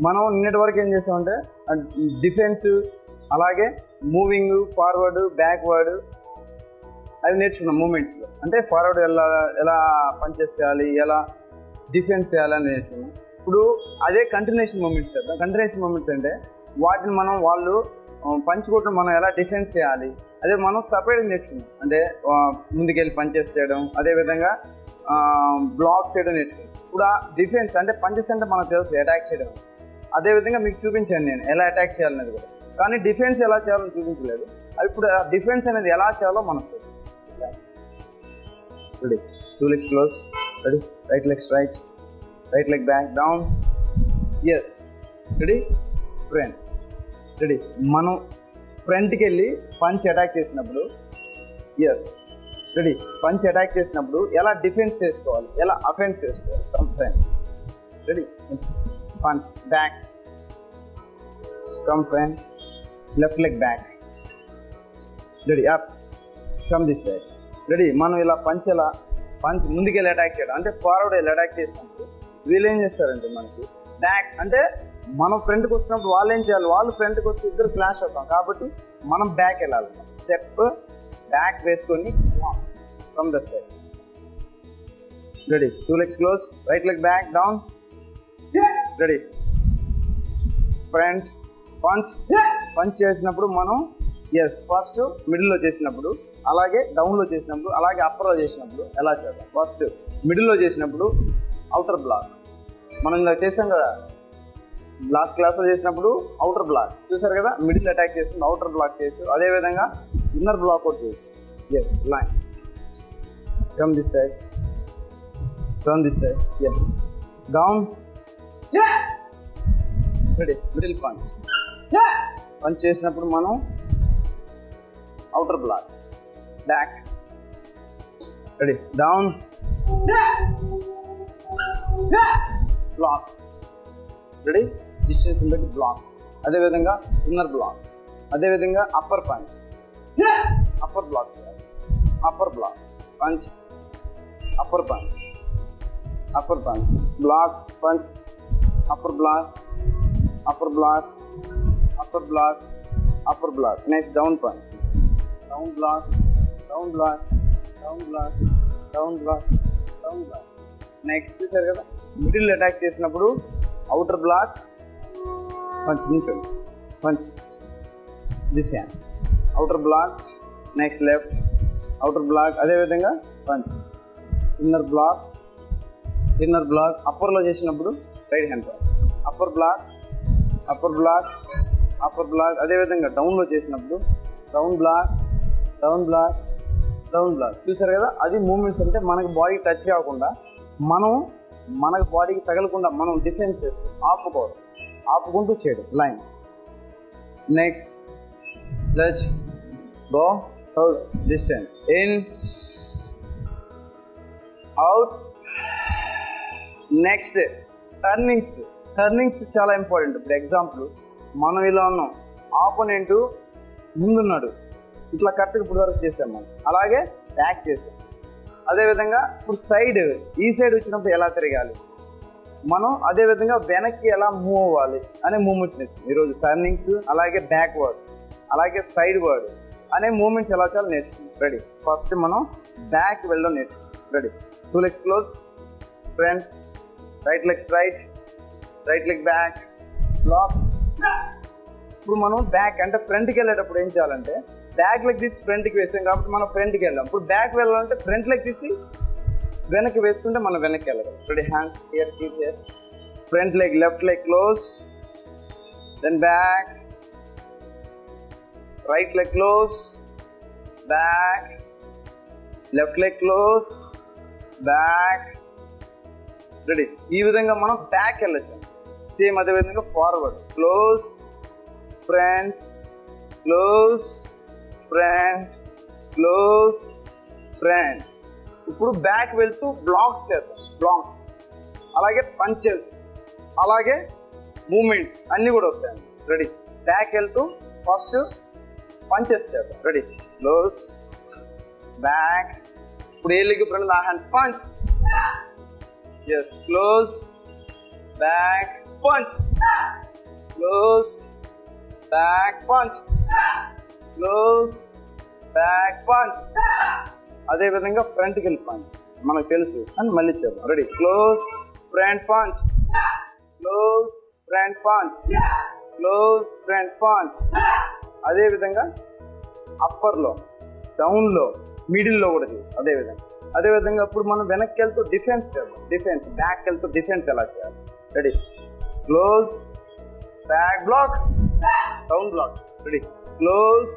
మనం నిన్నటి వరకు ఏం చేసామంటే డిఫెన్స్, అలాగే మూవింగ్, ఫార్వర్డ్, బ్యాక్వర్డ్ అవి నేర్చుకున్నాం మూమెంట్స్లో. అంటే ఫార్వర్డ్ ఎలా పంచెస్ చేయాలి, ఎలా డిఫెన్స్ చేయాలని నేర్చుకున్నాం. ఇప్పుడు అదే కంటిన్యూషన్ మూమెంట్స్ చేద్దాం. కంటిన్యూషన్ మూమెంట్స్ అంటే వాటిని వాళ్ళు పంచ్ కొట్టడం, మనం ఎలా డిఫెన్స్ చేయాలి అదే మనం సపరేట్గా నేర్చుకున్నాం. అంటే ముందుకెళ్ళి పంచెస్ చేయడం, అదేవిధంగా బ్లాక్స్ చేయడం నేర్చుకున్నాం. ఇప్పుడు ఆ డిఫెన్స్ అంటే పంచెస్ అంటే మనకు తెలుసు అటాక్ చేయడం, అదేవిధంగా మీకు చూపించాను నేను ఎలా అటాక్ చేయాలనేది కూడా. కానీ డిఫెన్స్ ఎలా చేయాలని చూపించలేదు. అది ఇప్పుడు డిఫెన్స్ అనేది ఎలా చేయాలో మనకు చూద్దాం. Ready, 2 legs close, ready, right leg straight, right leg back down, yes, ready, front, ready. మనం ఫ్రంట్కి వెళ్ళి పంచ్ అటాక్ చేసినప్పుడు, ఎస్, రెడీ, పంచ్ అటాక్ చేసినప్పుడు ఎలా డిఫెన్స్ చేసుకోవాలి, ఎలా అఫెన్స్ చేసుకోవాలి. Come front, ready, punch back, come front, left leg back, ready, up, come this side, ready. మనం ఇలా పంచ్ ముందుకెళ్ళి అటాక్ చేయడం అంటే ఫార్వర్డ్ వెళ్ళి అటాక్ చేసినప్పుడు వీళ్ళు ఏం చేస్తారంటే మనకి బ్యాక్ అంటే మనం ఫ్రంట్కి వచ్చినప్పుడు వాళ్ళు ఏం చేయాలి, వాళ్ళు ఫ్రంట్కి వస్తే ఇద్దరు క్లాష్ అవుతాం. కాబట్టి మనం బ్యాక్ వెళ్ళాలి. స్టెప్ బ్యాక్ వేసుకొని from the side, ready, 2 legs close, right leg back down, ready, front punch చేసినప్పుడు మనం ఎస్ ఫస్ట్ మిడిల్లో చేసినప్పుడు, అలాగే డౌన్లో చేసినప్పుడు, అలాగే అప్పర్లో చేసినప్పుడు ఎలా చేద్దాం. ఫస్ట్ మిడిల్లో చేసినప్పుడు అవుటర్ బ్లాక్ మనం ఇలా చేసాం కదా, లాస్ట్ క్లాస్లో చేసినప్పుడు అవుటర్ బ్లాక్ చూసారు కదా. మిడిల్ అటాక్ చేస్తుంది, అవుటర్ బ్లాక్ చేయొచ్చు. అదేవిధంగా ఇన్నర్ బ్లాక్ అవుట్ చేయొచ్చు. Yes, line, come this side, turn this side, yes, down, ready, middle punch చేసినప్పుడు మనం outer block, back, ready, down, block, ready, distance in between block. అదే విధంగా inner block, అదే విధంగా upper punch, upper block చేయాలి, upper block punch, upper punch, upper punch, block punch, upper block, upper block, upper block, upper block. Next down punch, down block, down block, down block, down block, down block. Next చూసారు కదా, middle attack చేసినప్పుడు outer block, punch నించండి, punch this hand, outer block, next left, outer block, అదేవిధంగా punch, inner block, inner block. అప్పర్లో చేసినప్పుడు right hand block, upper block, upper block, upper block. అదేవిధంగా డౌన్లో చేసినప్పుడు down block, down block, down block. చూసారు కదా, అది మూమెంట్స్ అంటే మనకి బాడీకి టచ్ కాకుండా, మనకు బాడీకి తగలకుండా మనం డిఫెన్స్ చేసుకోవాలి, ఆపుకుంటూ చేయడం. Line, next let's go, house, distance, in, out. Next turnings చాలా ఇంపార్టెంట్. ఇప్పుడు ఎగ్జాంపుల్ మనం ఇలా ఉన్నాం, ఆపోనెంట్ ముందున్నాడు, ఇట్లా కరెక్ట్గా ఇప్పుడు వరకు చేసాం మనం, అలాగే బ్యాక్ చేసాం. అదేవిధంగా ఇప్పుడు ఈ సైడ్ వచ్చినప్పుడు ఎలా తిరగాలి మనం, అదేవిధంగా వెనక్కి ఎలా మూవ్ అవ్వాలి అనే మూమెంట్స్ నేర్చుకున్నాం ఈరోజు. టర్నింగ్స్, అలాగే బ్యాక్వర్డ్, అలాగే సైడ్ వర్డ్ అనే మూమెంట్స్ ఎలా చాలా నేర్చుకున్నాం. రెడీ, ఫస్ట్ మనం బ్యాక్ వెళ్ళడం నేర్చుకున్నాం. Ready, 2 legs close, front, right leg straight, right leg back, block. ఇప్పుడు మనం బ్యాక్ అంటే ఫ్రంట్కి వెళ్ళేటప్పుడు ఏం చేయాలంటే బ్యాక్ లెగ్ తీసి ఫ్రంట్కి వేసాం కాబట్టి మనం ఫ్రంట్కి వెళ్ళాం. ఇప్పుడు బ్యాక్ వెళ్ళాలంటే ఫ్రంట్ లెగ్ తీసి వెనక్కి వేసుకుంటే మనం వెనక్కి వెళ్ళగలం. Ready, hands here, keep here, front leg, left leg close, then back, right leg close, back, left leg close, back. Ready, ఈ విధంగా మనం బ్యాక్ వెళ్ళొచ్చు. సేమ్ అదే విధంగా forward, close, front, close, front, close, front. ఇప్పుడు బ్యాక్ వెళ్తూ blocks చేద్దాం, blocks, అలాగే పంచెస్, అలాగే మూమెంట్స్ అన్నీ కూడా వస్తాయండి. రెడీ, బ్యాక్ వెళ్తూ ఫస్ట్ పంచెస్ చేద్దాం. Ready, close, back. ఇప్పుడు ఏ లెగ్ ఫ్రంట్, ఆ hand punch, yes, close, back, punch, close, back punch, close, back punch. అదే విధంగా ఫ్రంట్కి వెళ్ళి పంచ్ మనకు తెలుసు అని మళ్ళీ చేద్దాం. Ready, close front punch, close front punch, close front punch. అదే విధంగా అప్పర్లో, డౌన్లో, మిడిల్లో కూడా చేయాలి. అదే విధంగా ఇప్పుడు మనం వెనక్కి వెళ్తూ డిఫెన్స్ చేద్దాం. డిఫెన్స్, బ్యాక్ వెళ్తూ డిఫెన్స్ ఎలా చేయాలి? Ready, close back block, down block. Ready, close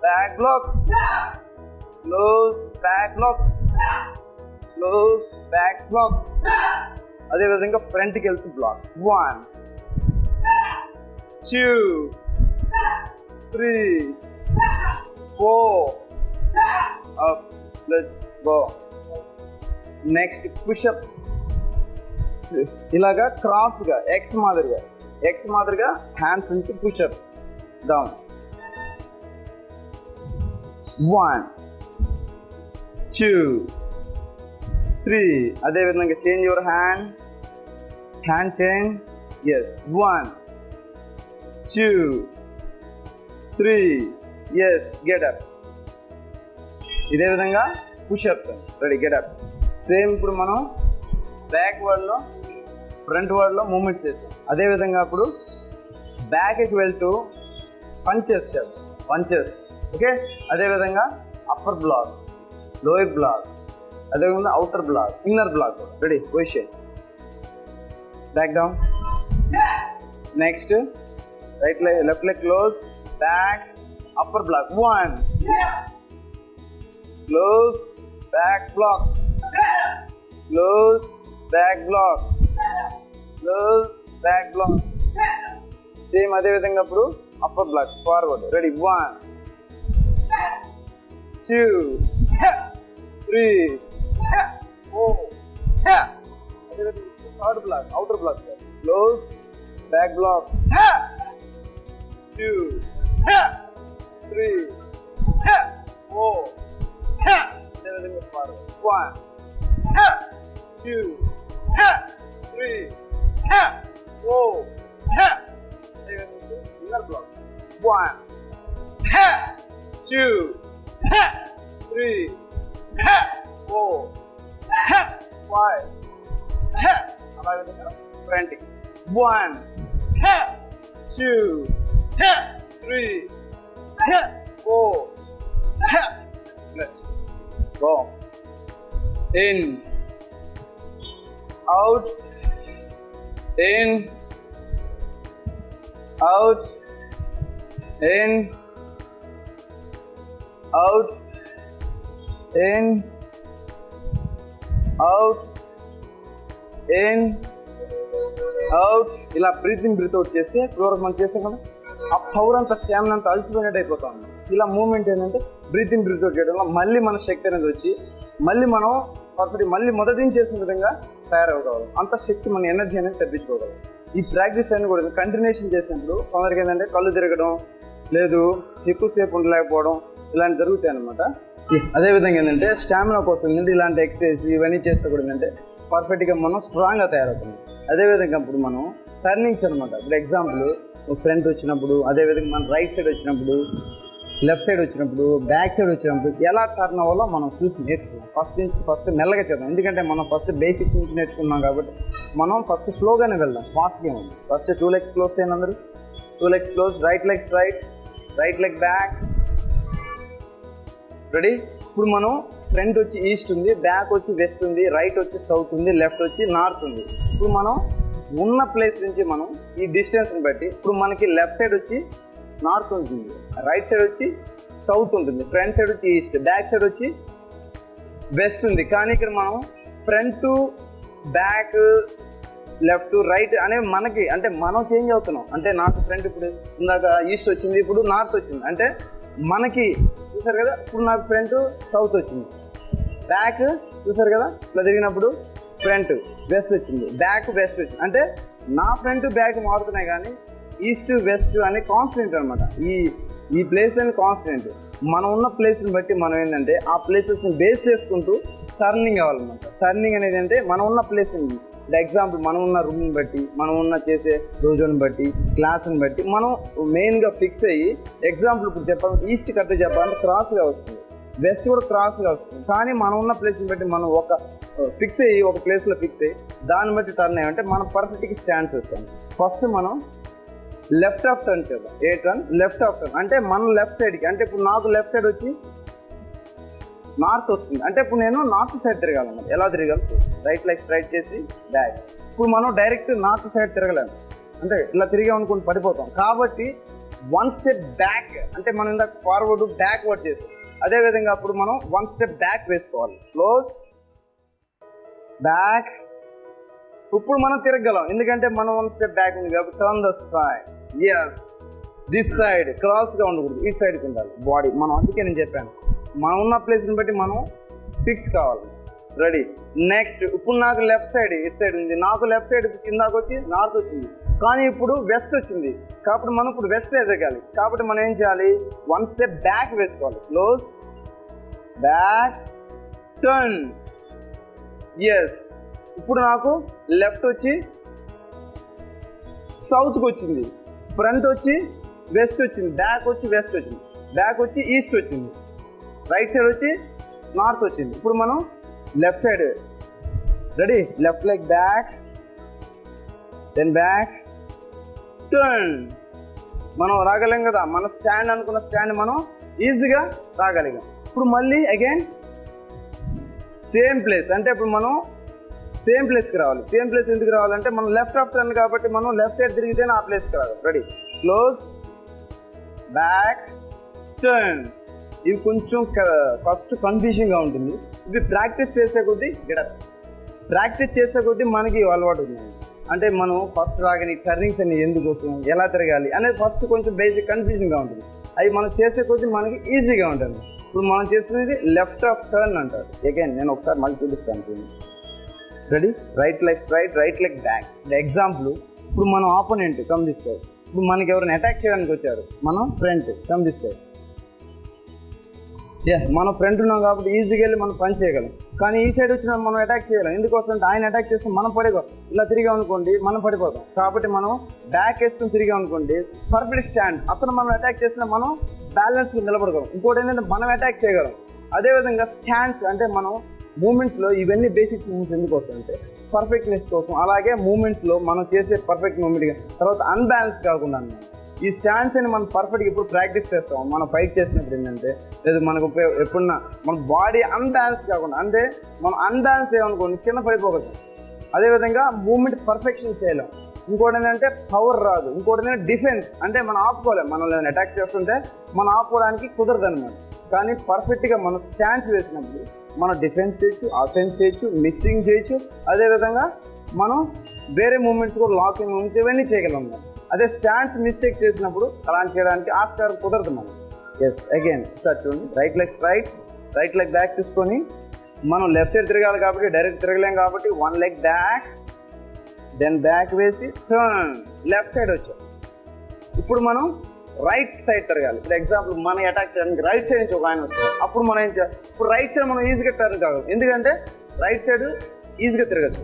back block, close back block, close back block. అదే విధంగా ఫ్రంట్కి వెళ్తూ black. 1 2 3 4 up. Let's go. Next push-ups. ఇలాగా క్రాస్గా ఎక్స్ మాదిరిగా హ్యాండ్స్ నుంచి పుషప్స్ డౌన్. 1 2 3. అదే విధంగా change your hand change. Yes, 1 2 3. Yes, get up. ఇదే విధంగా pushups. Ready, get up. Same ఇప్పుడు మనం బ్యాక్ వర్డ్లో ఫ్రంట్ వర్డ్లో మూమెంట్స్ చేస్తాం. అదేవిధంగా అప్పుడు బ్యాక్కి వెళ్తూ పంచెస్ చేద్దాం. Punches, okay. అదేవిధంగా అప్పర్ బ్లాక్, లోయర్ బ్లాక్, అదేవిధంగా outer block, inner block. Ready, position, back down. Next right leg, left leg close, back, upper block. 1 close back block, close back block, close back block. Same అదే విధంగా ఇప్పుడు upper block, forward. Ready, 1 2 3 4. అదే విధంగా third block, outer block. Close back block, 2 3 4. 1 2 3 4. Inner block. 1 2 3 4 5. అలాగే front. 1 2 3 4. Let's go. In, out, in, out, in, out, in, out, in, out. ఇలా breathing breath out చేసి floor మనం చేసాం కదా, ఆ పవర్ అంతా, స్టామినా అంతా అలసిపోయినట్టు అయిపోతాం. ఇలా మూమెంట్ ఏంటంటే బ్రీతింగ్ బ్రీత్ అవుట్ చేయడం వల్ల మళ్ళీ మన శక్తి అనేది వచ్చి మళ్ళీ మనం పర్ఫెక్ట్ మళ్ళీ మొదటి నుంచి చేసిన విధంగా తయారవగలం. అంత శక్తి, మన ఎనర్జీ అనేది తెప్పించుకోగలం. ఈ ప్రాక్టీస్ అన్ని కూడా కంటిన్యూషన్ చేసినప్పుడు కొందరికి ఏంటంటే కళ్ళు తిరగడం, లేదు ఎక్కువసేపు ఉండలేకపోవడం, ఇలాంటి జరుగుతాయి అన్నమాట. అదేవిధంగా ఏంటంటే స్టామినా కోసం ఏంటంటే ఇలాంటి ఎక్సర్సైజ్ ఇవన్నీ చేస్తే కూడా ఏంటంటే పర్ఫెక్ట్గా మనం స్ట్రాంగ్గా తయారవుతున్నాం. అదేవిధంగా ఇప్పుడు మనం టర్నింగ్స్ అనమాట. ఇప్పుడు ఎగ్జాంపుల్ ఫ్రంట్ వచ్చినప్పుడు, అదేవిధంగా మన రైట్ సైడ్ వచ్చినప్పుడు, లెఫ్ట్ సైడ్ వచ్చినప్పుడు, బ్యాక్ సైడ్ వచ్చినప్పుడు ఎలా టర్న్ అవ్వాలో మనం చూసి నేర్చుకున్నాం. ఫస్ట్ మెల్లగా చేద్దాం. ఎందుకంటే మనం ఫస్ట్ బేసిక్స్ నుంచి నేర్చుకున్నాం కాబట్టి మనం ఫస్ట్ స్లోగానే వెళ్దాం, ఫాస్ట్గా ఉంది. ఫస్ట్ 2 legs క్లోజ్ చేయండి అందరూ. 2 legs close, right leg straight, right leg back. Ready. ఇప్పుడు మనం ఫ్రంట్ వచ్చి ఈస్ట్ ఉంది, బ్యాక్ వచ్చి వెస్ట్ ఉంది, రైట్ వచ్చి సౌత్ ఉంది, లెఫ్ట్ వచ్చి నార్త్ ఉంది. ఇప్పుడు మనం ఉన్న ప్లేస్ నుంచి మనం ఈ డిస్టెన్స్ని బట్టి ఇప్పుడు మనకి లెఫ్ట్ సైడ్ వచ్చి నార్త్ ఉంటుంది, రైట్ సైడ్ వచ్చి సౌత్ ఉంటుంది, ఫ్రంట్ సైడ్ వచ్చి ఈస్ట్, బ్యాక్ సైడ్ వచ్చి వెస్ట్ ఉంది. కానీ ఇక్కడ మనం ఫ్రంట్, బ్యాక్, లెఫ్ట్, రైట్ అనేవి మనకి అంటే మనం చేంజ్ అవుతున్నాం. అంటే నాకు ఫ్రంట్ ఇప్పుడు ఇందాక ఈస్ట్ వచ్చింది, ఇప్పుడు నార్త్ వచ్చింది. అంటే మనకి చూసారు కదా, ఇప్పుడు నాకు ఫ్రంట్ సౌత్ వచ్చింది, బ్యాక్ చూసారు కదా ఇట్లా తిరిగినప్పుడు ఫ్రంట్ వెస్ట్ వచ్చింది, బ్యాక్ వెస్ట్ వచ్చింది. అంటే నా ఫ్రంట్ బ్యాక్ మారుతున్నాయి కానీ ఈస్ట్ వెస్ట్ అనే కాన్స్టెంట్ అనమాట. ఈ ప్లేస్ అని కాన్స్టెంట్. మనం ఉన్న ప్లేస్ని బట్టి మనం ఏంటంటే ఆ ప్లేసెస్ని బేస్ చేసుకుంటూ టర్నింగ్ అవ్వాలన్నమాట. టర్నింగ్ అనేది అంటే మనం ఉన్న ప్లేస్ని ఎగ్జాంపుల్ మనం ఉన్న రూమ్ని బట్టి, మనం ఉన్న చేసే రోజుని బట్టి, క్లాస్ని బట్టి మనం మెయిన్గా ఫిక్స్ అయ్యి, ఎగ్జాంపుల్ ఇప్పుడు చెప్పాలంటే ఈస్ట్ కరెక్ట్ చెప్పాలంటే క్రాస్గా వస్తుంది, వెస్ట్ కూడా క్రాస్గా వస్తుంది. కానీ మనం ఉన్న ప్లేస్ని బట్టి మనం ఒక ఫిక్స్ అయ్యి ఒక ప్లేస్లో ఫిక్స్ అయ్యి దాన్ని బట్టి టర్న్ అయ్యి అంటే మనం పర్ఫెక్ట్గా స్టాండ్స్ వస్తాం. ఫస్ట్ మనం లెఫ్ట్ ఆఫ్ టర్న్ చేద్దాం. ఏ టర్న్? Left of turn. అంటే మన లెఫ్ట్ సైడ్కి, అంటే ఇప్పుడు నాకు లెఫ్ట్ సైడ్ వచ్చి నార్త్ వస్తుంది, అంటే ఇప్పుడు నేను నార్త్ సైడ్ తిరగాలన్నమాట. ఎలా తిరగాలి? రైట్ లెగ్ స్ట్రైట్ చేసి బ్యాక్. ఇప్పుడు మనం డైరెక్ట్ నార్త్ సైడ్ తిరగలేము, అంటే ఇలా తిరిగామనుకుని పడిపోతాం. కాబట్టి 1 స్టెప్ బ్యాక్, అంటే మనం ఇందాక ఫార్వర్డ్ బ్యాక్వర్డ్ చేస్తాం. అదేవిధంగా అప్పుడు మనం 1 స్టెప్ బ్యాక్ వేసుకోవాలి. Close, back. ఇప్పుడు మనం తిరగలం, ఎందుకంటే మనం 1 స్టెప్ బ్యాక్ ఉంది కాబట్టి turn the side. Yes, this side క్రాస్గా ఉండకూడదు, ఈ సైడ్కి ఉండాలి బాడీ. మనం అందుకే నేను చెప్పాను, మనం ఉన్న ప్లేస్ని బట్టి మనం ఫిక్స్ కావాలి. రెడీ? నెక్స్ట్ ఇప్పుడు నాకు లెఫ్ట్ సైడ్ ఇటు సైడ్ ఉంది, నాకు లెఫ్ట్ సైడ్ కిందాక వచ్చి నార్త్ వచ్చింది, కానీ ఇప్పుడు వెస్ట్ వచ్చింది. కాబట్టి మనం ఇప్పుడు వెస్ట్ ఎదగాలి. కాబట్టి మనం ఏం చేయాలి? 1 స్టెప్ బ్యాక్ వేసుకోవాలి. Close, back, turn. ఎస్, ఇప్పుడు నాకు లెఫ్ట్ వచ్చి సౌత్కి వచ్చింది, ఫ్రంట్ వచ్చి వెస్ట్ వచ్చింది, బ్యాక్ వచ్చి వెస్ట్ వచ్చింది, బ్యాక్ వచ్చి ఈస్ట్ వచ్చింది, రైట్ సైడ్ వచ్చి నార్త్ వచ్చింది. ఇప్పుడు మనం left side. Ready? Left leg back, then back, turn. మనం రాగలేం కదా, మన స్టాండ్ అనుకున్న స్టాండ్ మనం ఈజీగా రాగలిగాం. ఇప్పుడు మళ్ళీ అగైన్ సేమ్ ప్లేస్, అంటే ఇప్పుడు మనం సేమ్ ప్లేస్కి రావాలి. సేమ్ ప్లేస్ ఎందుకు రావాలంటే మనం లెఫ్ట్ ఆఫ్ టర్న్ కాబట్టి మనం లెఫ్ట్ సైడ్ తిరిగితేనే ఆ ప్లేస్కి రావాలి. రెడీ? Close, back, turn. ఇవి కొంచెం ఫస్ట్ కన్ఫ్యూజింగ్గా ఉంటుంది. ఇవి ప్రాక్టీస్ చేసే కొద్దీ ప్రాక్టీస్ చేసే కొద్దీ మనకి అలవాటు ఉంది. అంటే మనం ఫస్ట్ రాగానే టర్నింగ్స్ అన్ని ఎందుకోసం, ఎలా తిరగాలి అనేది ఫస్ట్ కొంచెం బేసిక్ కన్ఫ్యూజింగ్గా ఉంటుంది. అవి మనం చేసే కొద్దీ మనకి ఈజీగా ఉంటుంది. ఇప్పుడు మనం చేసేది లెఫ్ట్ ఆఫ్ టర్న్ అంటారు. అగైన్ నేను ఒకసారి మళ్ళీ చూపిస్తాను. Ready? Right leg straight, right leg back. Example ఇప్పుడు మనం ఆపోనెంట్ కమ్ దిస్ సైడ్. ఇప్పుడు మనకి ఎవరైనా అటాక్ చేయడానికి వచ్చారు, మనం ఫ్రంట్ కమ్ దిస్ సైడ్. మనం ఫ్రంట్ ఉన్నాం కాబట్టి ఈజీగా వెళ్ళి మనం పని చేయగలం. కానీ ఈ సైడ్ వచ్చిన మనం అటాక్ చేయగలం. ఎందుకోసం అంటే ఆయన అటాక్ చేస్తే మనం పడిపో, ఇలా తిరిగాం అనుకోండి మనం పడిపోతాం. కాబట్టి మనం బ్యాక్ వేసుకుని తిరిగాం అనుకోండి పర్ఫెక్ట్ స్టాండ్. అతను మనం అటాక్ చేసినా మనం బ్యాలెన్స్గా నిలబడగలం. ఇంకోటి ఏంటంటే మనం అటాక్ చేయగలం. అదేవిధంగా స్టాండ్స్, అంటే మనం మూమెంట్స్లో ఇవన్నీ బేసిక్స్ మూమెంట్స్ ఎందుకు వస్తాయంటే పర్ఫెక్ట్నెస్ కోసం. అలాగే మూమెంట్స్లో మనం చేసే పర్ఫెక్ట్ మూమెంట్గా తర్వాత అన్బ్యాలెన్స్ కాకుండా ఈ స్టాండ్స్ అని మనం పర్ఫెక్ట్గా ఇప్పుడు ప్రాక్టీస్ చేస్తాం. మనం ఫైట్ చేసినప్పుడు ఏంటంటే లేదు మనకు ఎప్పుడన్నా మన బాడీ అన్బ్యాలెన్స్ కాకుండా, అంటే మనం అన్బ్యాలెన్స్ ఏమనుకోండి కింద పడిపోగలం. అదేవిధంగా మూమెంట్ పర్ఫెక్షన్ చేయలేం. ఇంకోటి ఏంటంటే పవర్ రాదు. ఇంకోటి ఏంటంటే డిఫెన్స్, అంటే మనం ఆపుకోలేం. మనం ఏదైనా అటాక్ చేస్తుంటే మనం ఆపుకోవడానికి కుదరదు అనమాట. కానీ పర్ఫెక్ట్గా మనం స్టాండ్స్ వేసినప్పుడు మనం డిఫెన్స్ చేయొచ్చు, అఫెన్స్ చేయొచ్చు, మిస్సింగ్ చేయొచ్చు. అదేవిధంగా మనం వేరే మూమెంట్స్ కూడా లాకింగ్ మూమెంట్స్ ఇవన్నీ చేయగలం. అదే స్టాండ్స్ మిస్టేక్ చేసినప్పుడు అలా చేయడానికి ఆస్కారం కుదరదు మనం. ఎస్, అగైన్ ఒకసారి చూడండి. Right leg straight, right leg back తీసుకొని మనం లెఫ్ట్ సైడ్ తిరగాలి కాబట్టి డైరెక్ట్ తిరగలేం కాబట్టి 1 లెగ్ బ్యాక్, దెన్ బ్యాక్ వేసి టర్న్, లెఫ్ట్ సైడ్ వచ్చాం. ఇప్పుడు మనం రైట్ సైడ్ తిరగాలి. ఫర్ ఎగ్జాంపుల్ మనం అటాక్ చేయడానికి రైట్ సైడ్ నుంచి ఒక ఆయన వస్తుంది. అప్పుడు మనం ఏం చేయాలి? ఇప్పుడు రైట్ సైడ్ మనం ఈజీగా టర్న్ కావాలి, ఎందుకంటే రైట్ సైడ్ ఈజీగా తిరగచ్చు.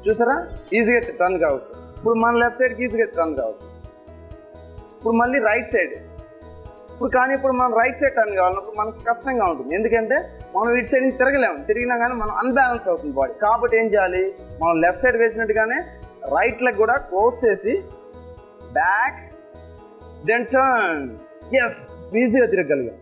చూసారా? ఈజీగా టర్న్ కావచ్చు. ఇప్పుడు మన లెఫ్ట్ సైడ్కి ఈజీగా టర్న్ కావచ్చు. ఇప్పుడు మళ్ళీ రైట్ సైడ్. ఇప్పుడు మనం రైట్ సైడ్ టర్న్ కావాలన్నప్పుడు మనకు కష్టంగా ఉంటుంది, ఎందుకంటే మనం ఇటు సైడ్ నుంచి తిరగలేము. తిరిగినా కానీ మనం అన్బ్యాలెన్స్ అవుతుంది బాడీ. కాబట్టి ఏం చేయాలి? మనం లెఫ్ట్ సైడ్ వేసినట్టుగానే రైట్ లెగ్ కూడా క్లోజ్ చేసి బ్యాక్, దెన్ టర్న్. ఎస్, ఈజీగా తిరగగలిగాం.